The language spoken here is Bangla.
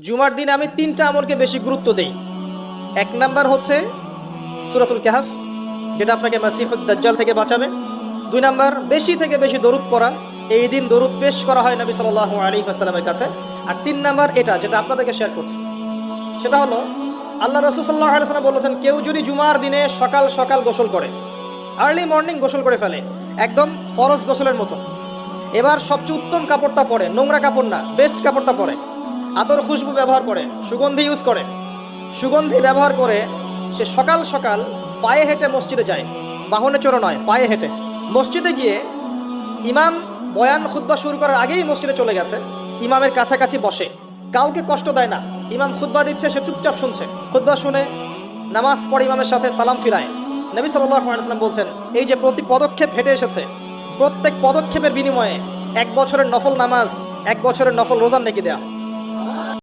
জুমার দিনে আমি 3টা আমলকে বেশি গুরুত্ব দেই। 1 নাম্বার হচ্ছে সূরাতুল কাহফ, যেটা আপনাকে মাসিহুদ দাজ্জাল থেকে বাঁচাবে। 2 নাম্বার বেশি থেকে বেশি দরুদ পড়া, এই দিন দরুদ পেশ করা হয় নবী সাল্লাল্লাহু আলাইহি ওয়াসাল্লামের কাছে। আর 3 নাম্বার এটা যেটা আপনাদেরকে শেয়ার করছি, সেটা হলো আল্লাহ রাসূল সাল্লাল্লাহু আলাইহি ওয়াসাল্লাম বলেছেন, কেউ যদি জুমার দিনে সকাল সকাল গোসল করে, আর্লি মর্নিং গোসল করে ফেলে, একদম ফরজ গোসলের মতো, এবার সবচেয়ে উত্তম কাপড়টা পরে, নোংরা কাপড় না, বেস্ট কাপড়টা পরে, আতর খুশবু ব্যবহার করে, সুগন্ধি ইউজ করে, সুগন্ধি ব্যবহার করে সে সকাল সকাল পায়ে হেঁটে মসজিদে যায়, বাহনে চড়ে নয়, পায়ে হেঁটে মসজিদে গিয়ে ইমাম বয়ান খুতবা শুরু করার আগেই মসজিদে চলে গেছে, ইমামের কাছাকাছি বসে, কাউকে কষ্ট দেয় না, ইমাম খুতবা দিচ্ছে, সে চুপচাপ শুনছে, খুতবা শুনে নামাজ পড়ে ইমামের সাথে সালাম ফিরায়। নবী সাল্লাল্লাহু আলাইহি ওয়াসাল্লাম বলছেন, এই যে প্রতি পদক্ষেপ হেঁটে এসেছে, প্রত্যেক পদক্ষেপের বিনিময়ে 1 বছরের নফল নামাজ, 1 বছরের নফল রোজা নেকি দেয়া।